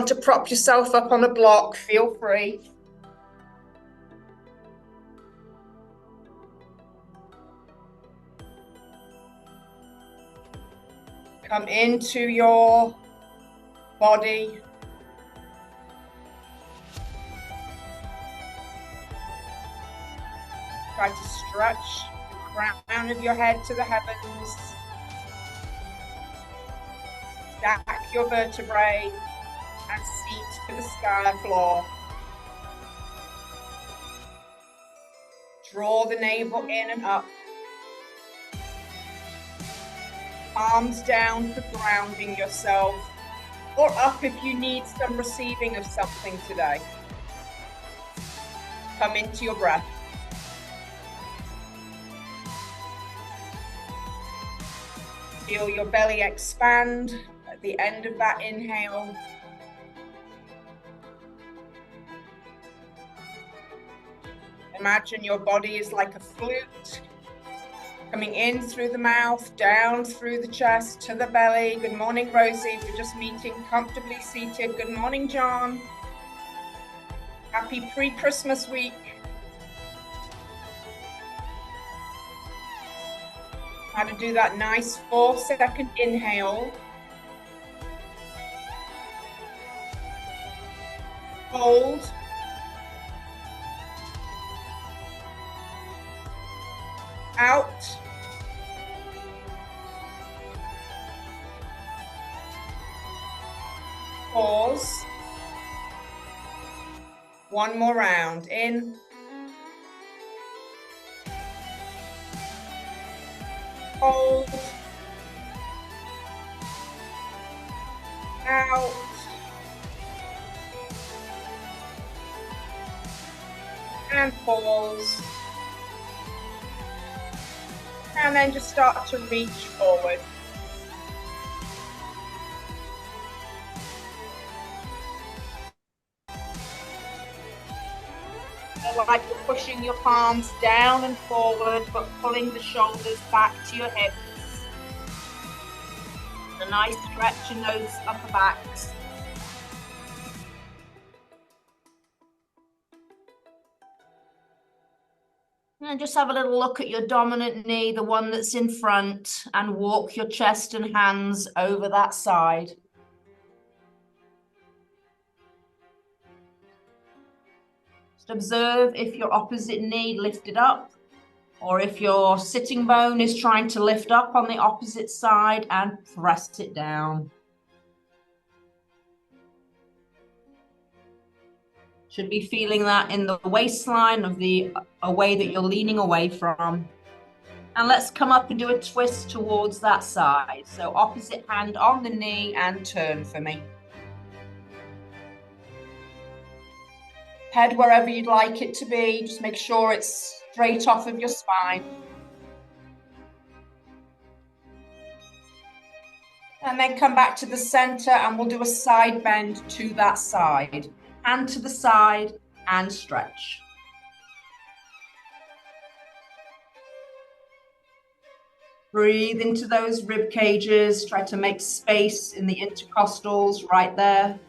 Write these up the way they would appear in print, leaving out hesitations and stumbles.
to prop yourself up on a block, feel free. Come into your body. Try to stretch the crown of your head to the heavens. Stack your vertebrae and seat to the sky floor. Draw the navel in and up. Arms down for grounding yourself, or up if you need some receiving of something today. Come into your breath. Feel your belly expand at the end of that inhale. Imagine your body is like a flute, coming in through the mouth, down through the chest to the belly. Good morning, Rosie. We're just meeting comfortably seated. Good morning, John. Happy pre-Christmas week. How to do that nice 4-second inhale. Hold. Out. Pause. One more round. In. Hold. Out. And pause. And then just start to reach forward. So like you're pushing your palms down and forward, but pulling the shoulders back to your hips. A nice stretch in those upper backs. And just have a little look at your dominant knee, the one that's in front, and walk your chest and hands over that side. Just observe if your opposite knee lifted up, or if your sitting bone is trying to lift up on the opposite side, and press it down. Should be feeling that in the waistline of the away that you're leaning away from. And let's come up and do a twist towards that side. So opposite hand on the knee and turn for me. Head wherever you'd like it to be. Just make sure it's straight off of your spine. And then come back to the center and we'll do a side bend to that side. Hand to the side and stretch. Breathe into those rib cages. Try to make space in the intercostals right there.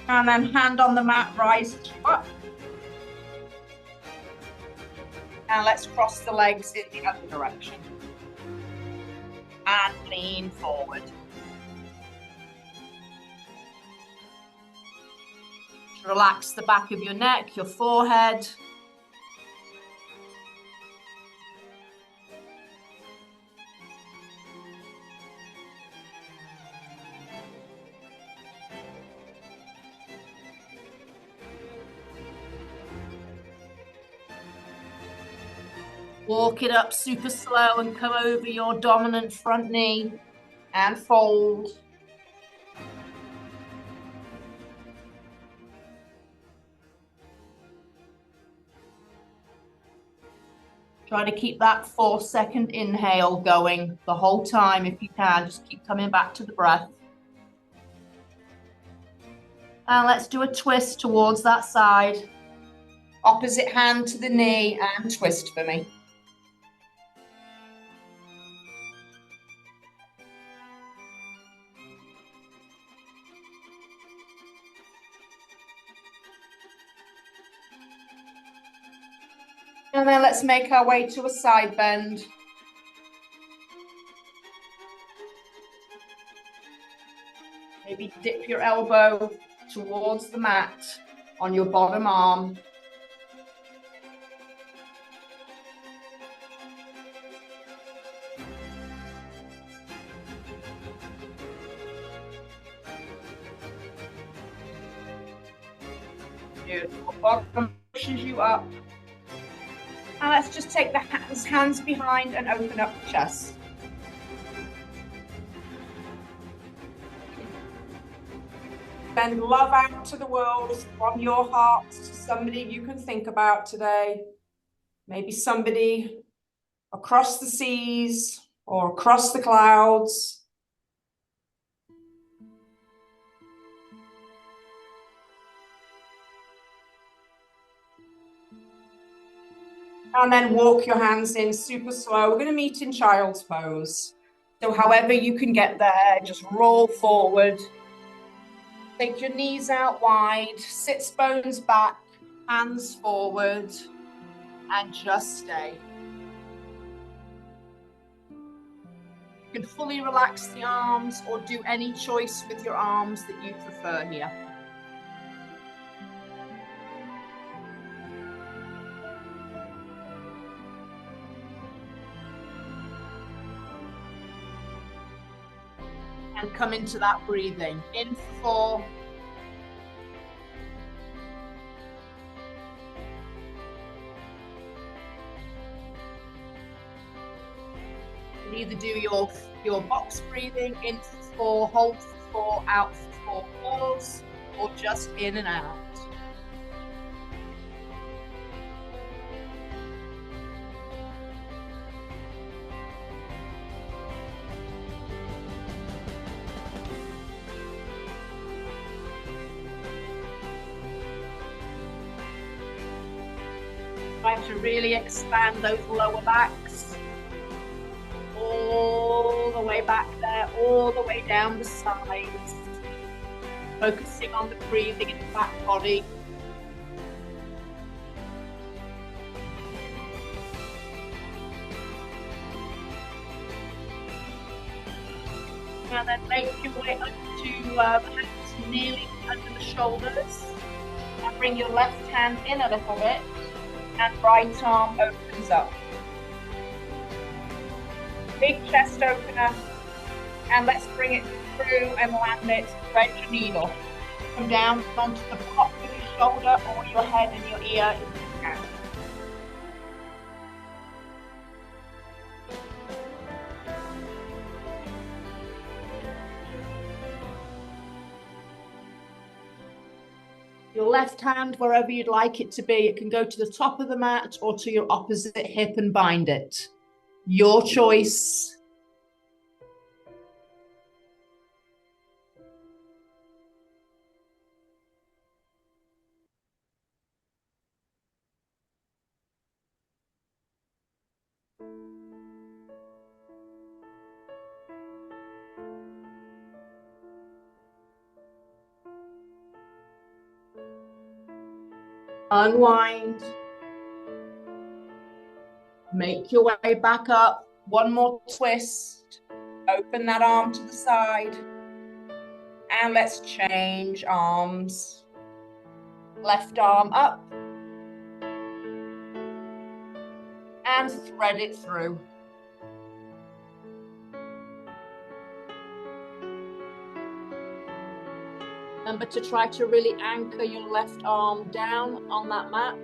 And then hand on the mat, rise up. And let's cross the legs in the other direction. And lean forward. Relax the back of your neck, your forehead. Walk it up super slow and come over your dominant front knee and fold. Try to keep that 4-second inhale going the whole time if you can. Just keep coming back to the breath. And let's do a twist towards that side. Opposite hand to the knee and twist for me. And then let's make our way to a side bend. Maybe dip your elbow towards the mat on your bottom arm. Beautiful. Bottom pushes you up. And let's just take the hands behind and open up the chest. Send love out to the world from your heart to somebody you can think about today. Maybe somebody across the seas or across the clouds. And then walk your hands in super slow. We're going to meet in child's pose. So however you can get there, just roll forward. Take your knees out wide, sits bones back, hands forward, and just stay. You can fully relax the arms or do any choice with your arms that you prefer here. And come into that breathing. In for 4. You can either do your box breathing, in for 4, hold for 4, out for 4, pause, or just in and out. Try to really expand those lower backs. All the way back there, all the way down the sides. Focusing on the breathing in the back body. Now then make your way up to the hands nearly under the shoulders. And bring your left hand in a little bit. And right arm opens up. Big chest opener. And let's bring it through and land it. Thread your needle. Come down onto the top of your shoulder or your head and your ear if you can. Your left hand, wherever you'd like it to be, it can go to the top of the mat or to your opposite hip and bind it. Your choice. Unwind. Make your way back up. One more twist. Open that arm to the side. And let's change arms. Left arm up. And thread it through. Remember to try to really anchor your left arm down on that mat.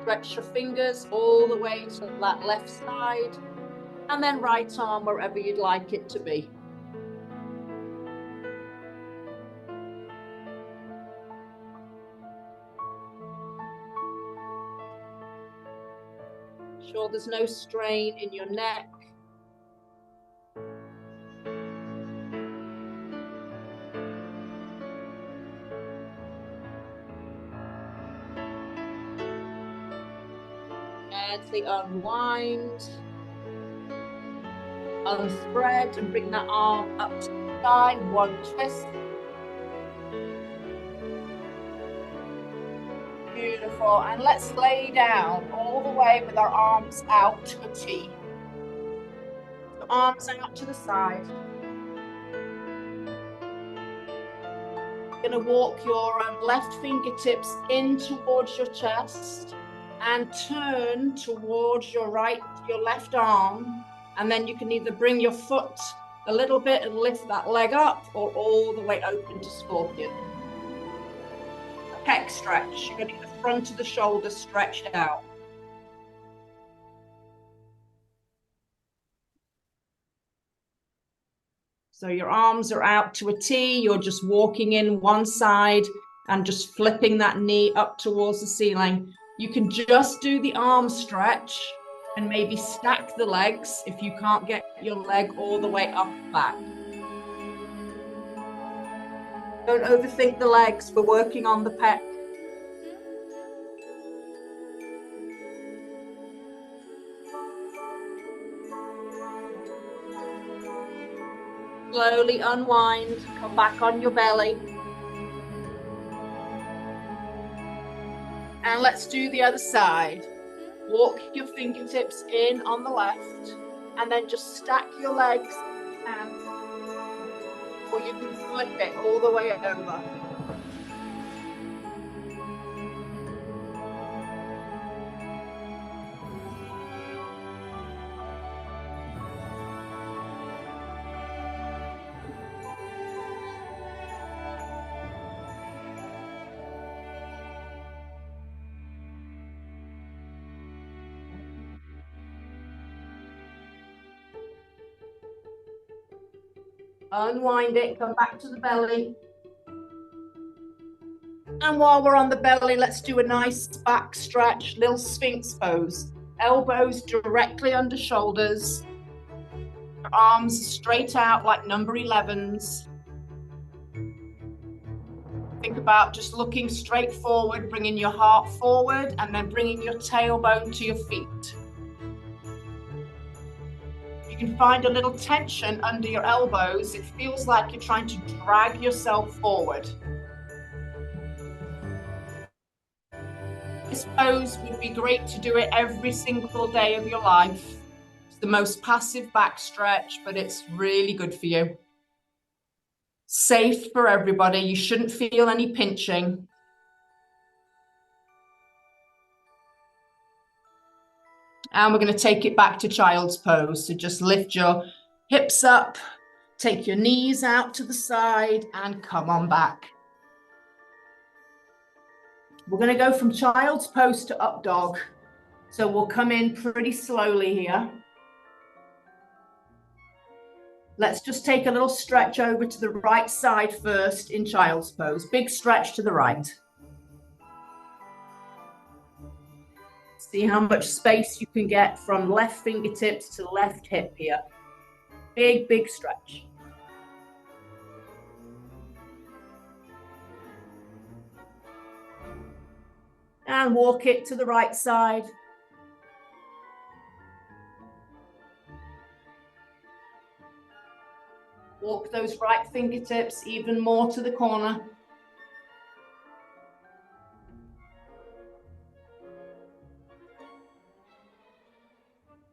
Stretch your fingers all the way to that left side. And then right arm wherever you'd like it to be. Sure there's no strain in your neck. Gently unwind, unthread, and bring that arm up to the side. One twist. Beautiful. And let's lay down all the way with our arms out to a T. So arms out to the side. You're going to walk your left fingertips in towards your chest and turn towards your left arm. And then you can either bring your foot a little bit and lift that leg up, or all the way open to scorpion. A pec stretch. You're going to get the front of the shoulder stretched out. So your arms are out to a T. You're just walking in one side and just flipping that knee up towards the ceiling. You can just do the arm stretch and maybe stack the legs if you can't get your leg all the way up back. Don't overthink the legs. We're working on the pec. Slowly unwind, come back on your belly. And let's do the other side. Walk your fingertips in on the left, and then just stack your legs, or you can flip it all the way over. Unwind it, come back to the belly. And while we're on the belly, let's do a nice back stretch, little Sphinx pose. Elbows directly under shoulders. Arms straight out like number 11s. Think about just looking straight forward, bringing your heart forward, and then bringing your tailbone to your feet. You can find a little tension under your elbows. It feels like you're trying to drag yourself forward. This pose would be great to do it every single day of your life. It's the most passive back stretch, but it's really good for you. Safe for everybody. You shouldn't feel any pinching. And we're going to take it back to child's pose. So just lift your hips up, take your knees out to the side, and come on back. We're going to go from child's pose to up dog. So we'll come in pretty slowly here. Let's just take a little stretch over to the right side first in child's pose. Big stretch to the right. See how much space you can get from left fingertips to left hip here. Big, big stretch. And walk it to the right side. Walk those right fingertips even more to the corner.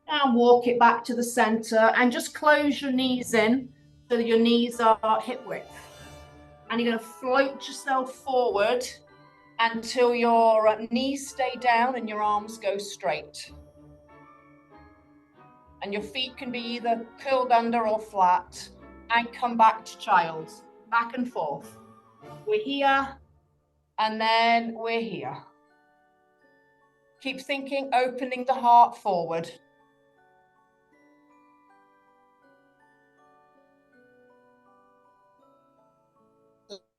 And walk it back to the center, and just close your knees in so that your knees are hip width. And you're going to float yourself forward until your knees stay down and your arms go straight. And your feet can be either curled under or flat, and come back to child's, back and forth. We're here, and then we're here. Keep thinking, opening the heart forward.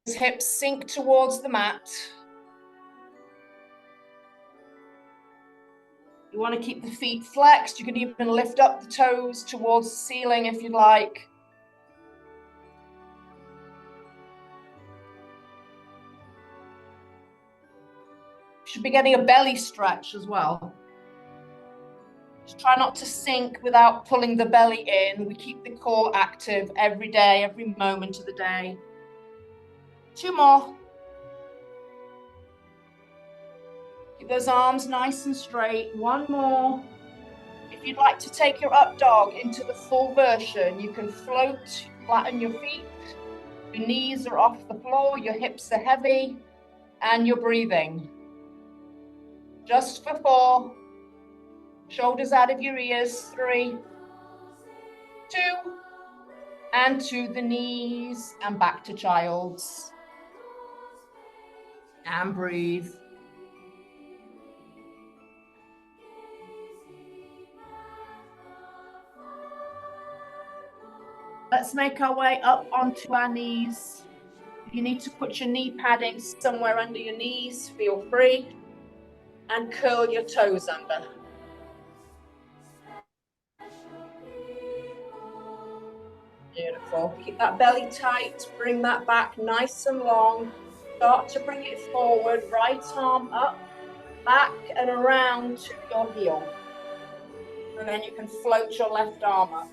Hips sink towards the mat. You want to keep the feet flexed. You can even lift up the toes towards the ceiling if you'd like. You should be getting a belly stretch as well. Just try not to sink without pulling the belly in. We keep the core active every day, every moment of the day. 2 more. Keep those arms nice and straight. One more. If you'd like to take your up dog into the full version, you can float, flatten your feet. Your knees are off the floor, your hips are heavy, and you're breathing. Just for 4. Shoulders out of your ears. 3, 2, and to the knees, and back to child's. And breathe. Let's make our way up onto our knees. If you need to put your knee padding somewhere under your knees, feel free. And curl your toes under. Beautiful. Keep that belly tight. Bring that back nice and long. Start to bring it forward. Right arm up, back and around to your heel. And then you can float your left arm up.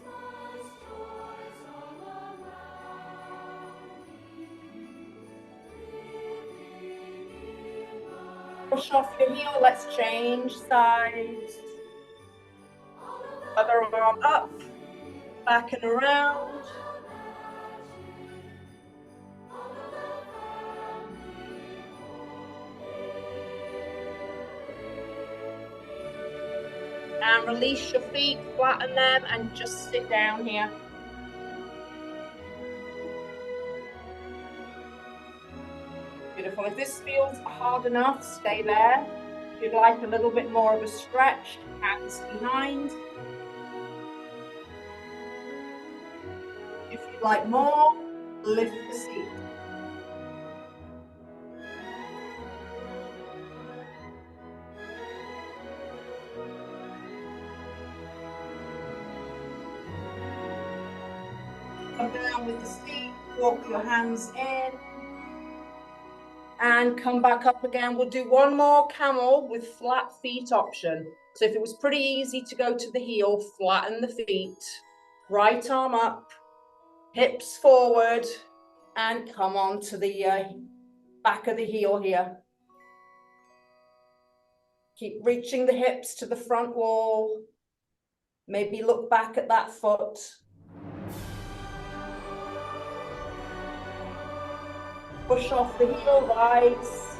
Push off your heel. Let's change sides. Other arm up, back and around. And release your feet, flatten them, and just sit down here. Beautiful. If this feels hard enough, stay there. If you'd like a little bit more of a stretch, hands behind. If you'd like more, lift the seat. Come down with the seat, walk your hands in. And come back up again. We'll do one more camel with flat feet option. So if it was pretty easy to go to the heel, flatten the feet. Right arm up, hips forward, and come on to the back of the heel here. Keep reaching the hips to the front wall. Maybe look back at that foot. Push off the heel, rise.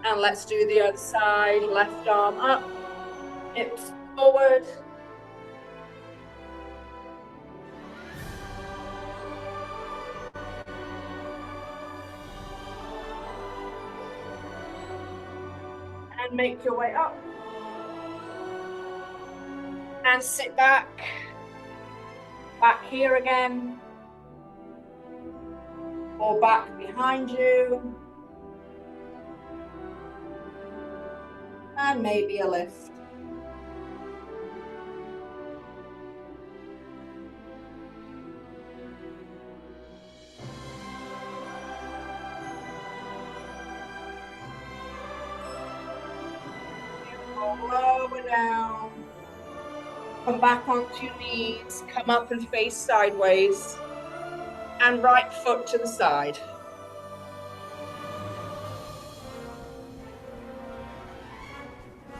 And let's do the other side. Left arm up, hips forward. And make your way up. And sit back. Back here again. Or back behind you. And maybe a lift. Lower down. Come back onto your knees. Come up and face sideways. And right foot to the side.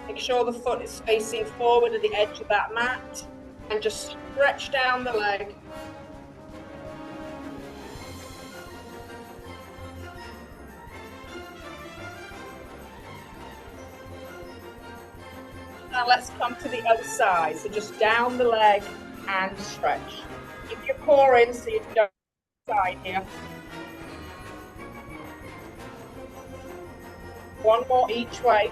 Make sure the foot is facing forward at the edge of that mat. And just stretch down the leg. Now let's come to the other side. So just down the leg and stretch. Keep your core in so you don't side here. One more each way.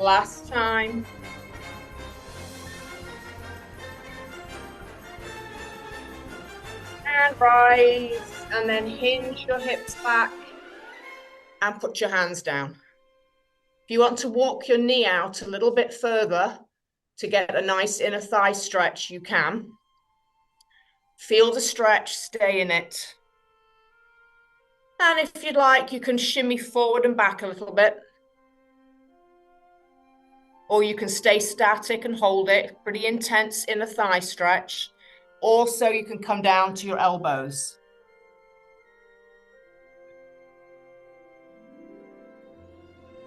Last time. And rise, and then hinge your hips back and put your hands down. If you want to walk your knee out a little bit further to get a nice inner thigh stretch, you can. Feel the stretch, stay in it. And if you'd like, you can shimmy forward and back a little bit. Or you can stay static and hold it. Pretty intense inner thigh stretch. Also, you can come down to your elbows.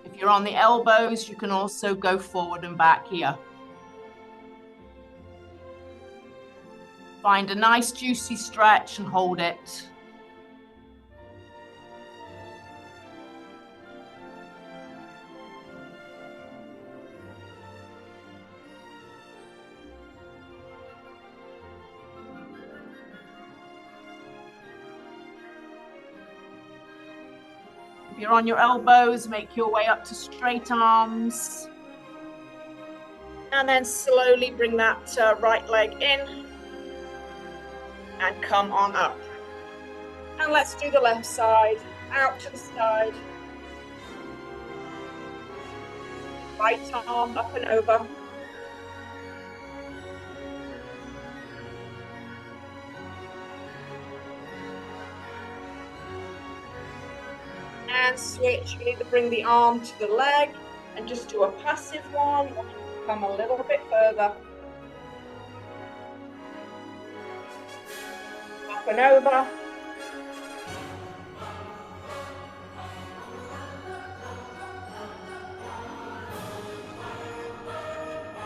If you're on the elbows, you can also go forward and back here. Find a nice juicy stretch and hold it. If you're on your elbows, make your way up to straight arms. And then slowly bring that right leg in and come on up. And let's do the left side, out to the side. Right arm up and over. And switch, you need to bring the arm to the leg and just do a passive one. Come a little bit further. Up and over.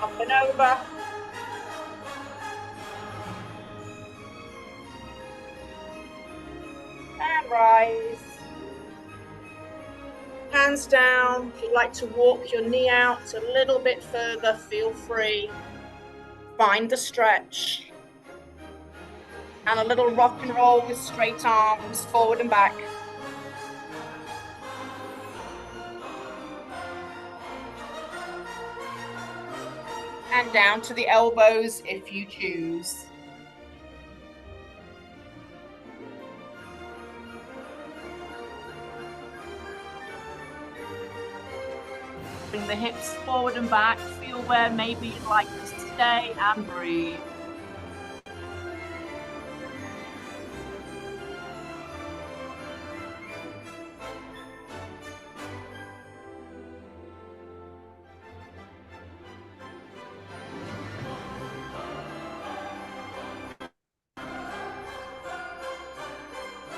Up and over. And rise. Hands down. If you'd like to walk your knee out a little bit further, feel free. Find the stretch. And a little rock and roll with straight arms, forward and back. And down to the elbows if you choose. Bring the hips forward and back. Feel where maybe you'd like to stay and breathe.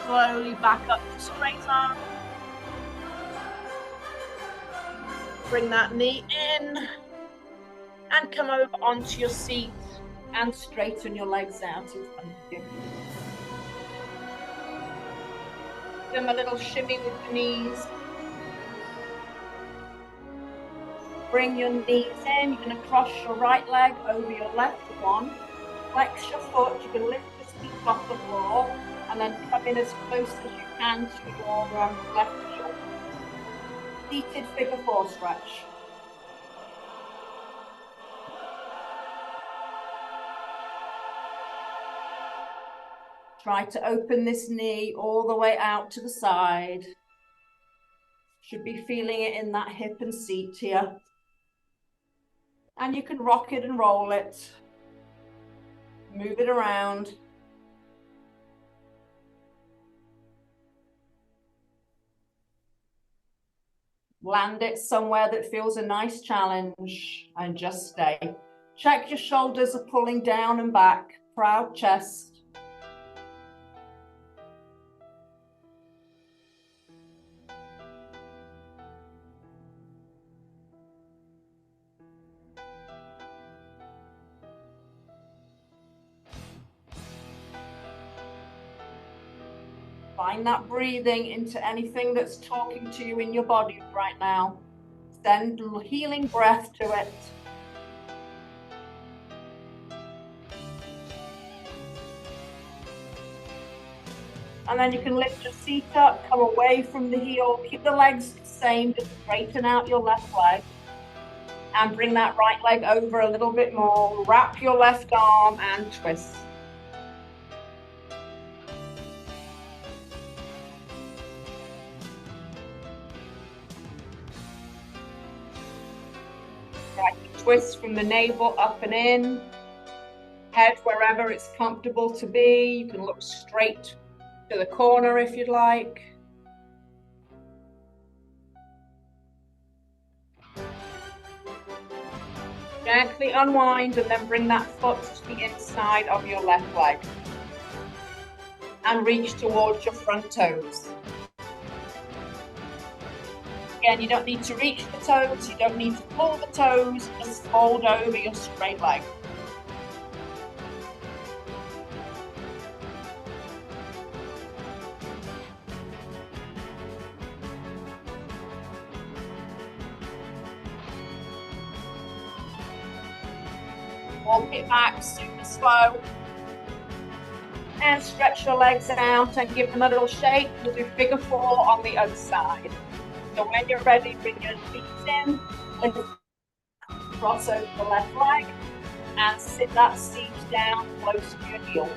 Slowly back up to straight arm. Bring that knee in and come over onto your seat and straighten your legs out in front of you. Give them a little shimmy with the knees. Bring your knees in. You're going to cross your right leg over your left one. Flex your foot. You can lift your feet off the floor and then come in as close as you can to your left heel. Seated figure four stretch. Try to open this knee all the way out to the side. Should be feeling it in that hip and seat here. And you can rock it and roll it. Move it around. Land it somewhere that feels a nice challenge and just stay. Check your shoulders are pulling down and back. Proud chest. Find that breathing into anything that's talking to you in your body right now. Send healing breath to it. And then you can lift your seat up, come away from the heel, keep the legs the same, just straighten out your left leg. And bring that right leg over a little bit more. Wrap your left arm and twist. Twist from the navel up and in, head wherever it's comfortable to be. You can look straight to the corner if you'd like. Gently unwind and then bring that foot to the inside of your left leg. And reach towards your front toes. Again, you don't need to reach the toes, you don't need to pull the toes, just fold over your straight leg. Walk it back super slow. And stretch your legs out and give them a little shake. We'll do figure 4 on the other side. So when you're ready, bring your feet in, lift, cross over the left leg, and sit that seat down close to your heel.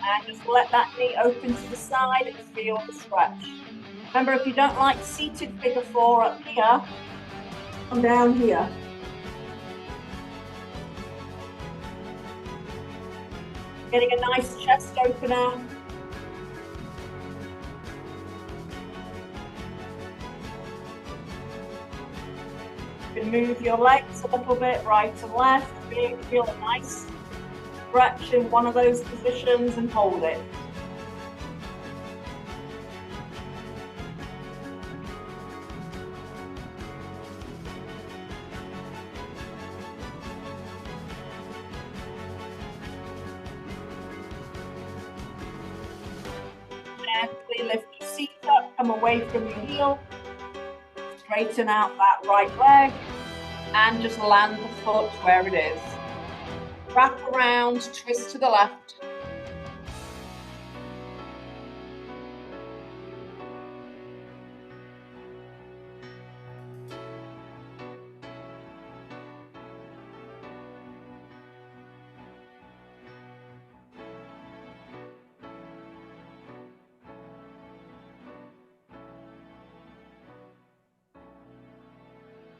And just let that knee open to the side and feel the stretch. Remember, if you don't like seated figure 4 up here, come down here. Getting a nice chest opener. You can move your legs a little bit right and left. Feel a nice stretch in one of those positions and hold it. Gently lift your seat up, come away from your heel, straighten out that right leg, and just land the foot where it is. Wrap around, twist to the left.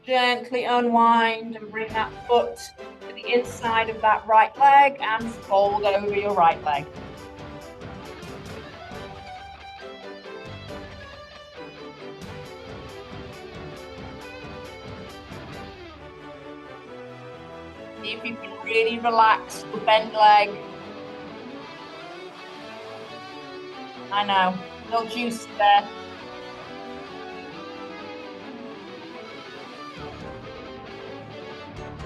Gently unwind and bring that foot to the inside of that right leg and fold over your right leg. See if you can really relax the bent leg. I know, no juice there.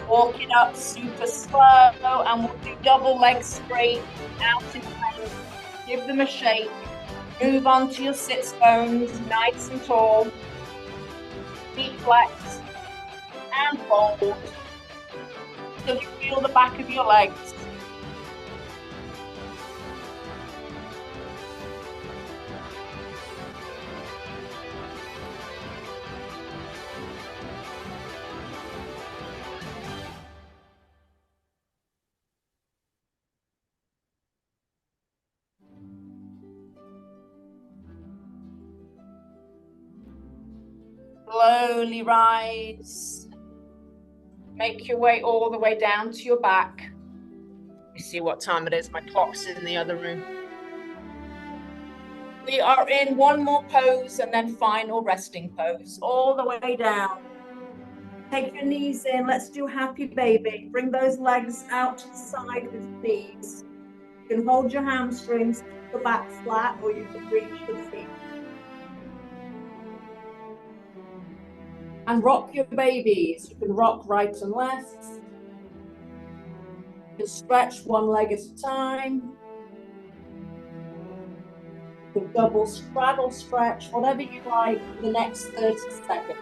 Walk it up super slow, and we'll do double leg straight out in front. Give them a shake. Move onto your sits bones, nice and tall. Feet flexed and fold. So you feel the back of your legs. Slowly rise. Make your way all the way down to your back. Let me see what time it is. My clock's in the other room. We are in one more pose and then final resting pose. All the way down. Take your knees in. Let's do happy baby. Bring those legs out to the side with the knees. You can hold your hamstrings, keep the back flat, or you can reach the feet. And rock your babies. You can rock right and left. You can stretch one leg at a time. You can double straddle stretch, whatever you like for the next 30 seconds.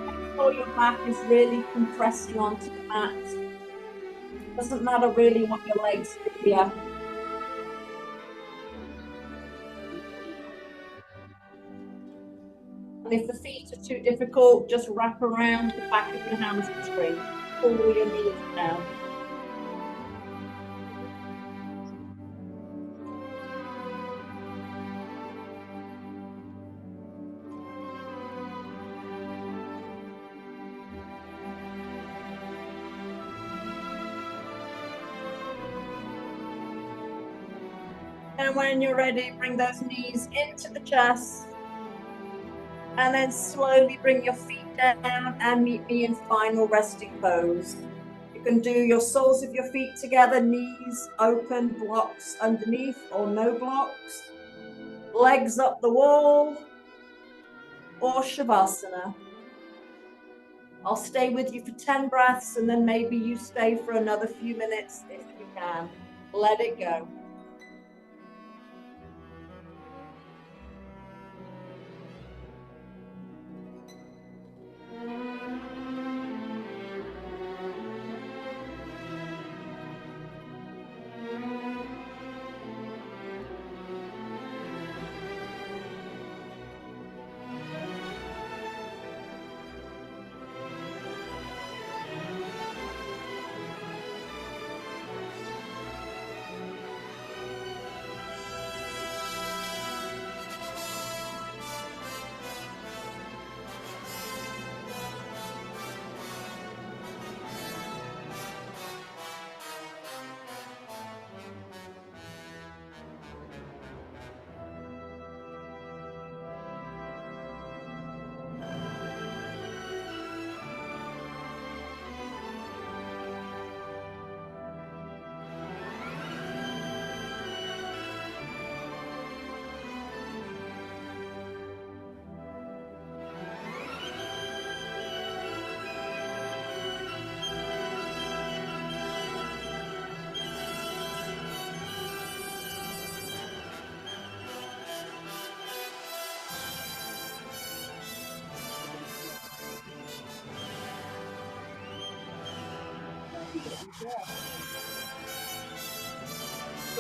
Make sure your back is really compressing onto the mat. Doesn't matter really what your legs do here. And if the feet are too difficult, just wrap around the back of your hamstring. Pull your knees down. And when you're ready, bring those knees into the chest. And then slowly bring your feet down and meet me in final resting pose. You can do your soles of your feet together, knees open, blocks underneath or no blocks. Legs up the wall or Shavasana. I'll stay with you for 10 breaths and then maybe you stay for another few minutes if you can. Let it go.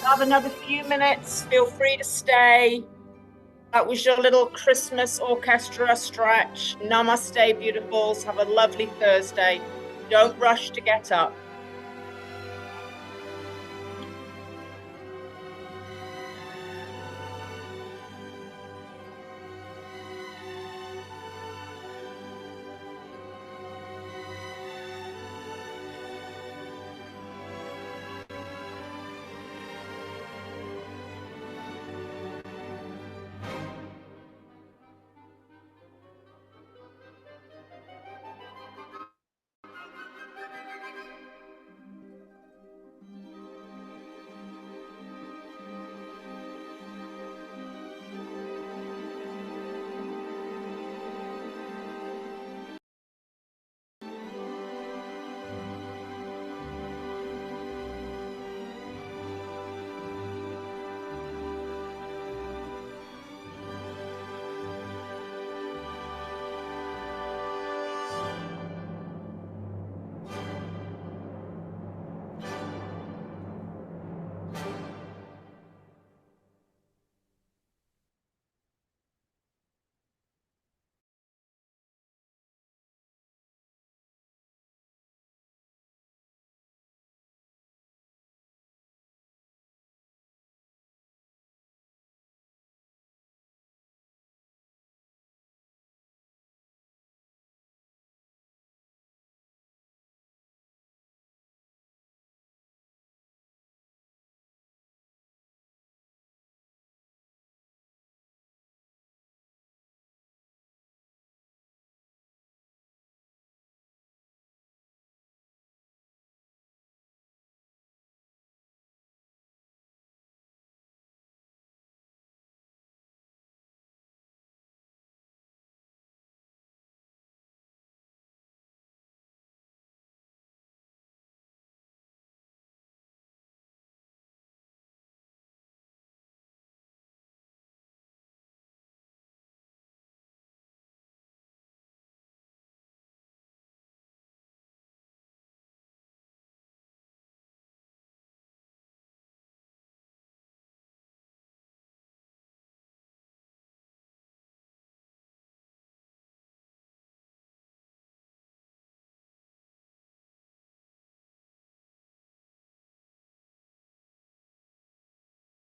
Have another few minutes. Feel free to stay. That was your little Christmas orchestra stretch. Namaste, beautifuls. Have a lovely Thursday. Don't rush to get up.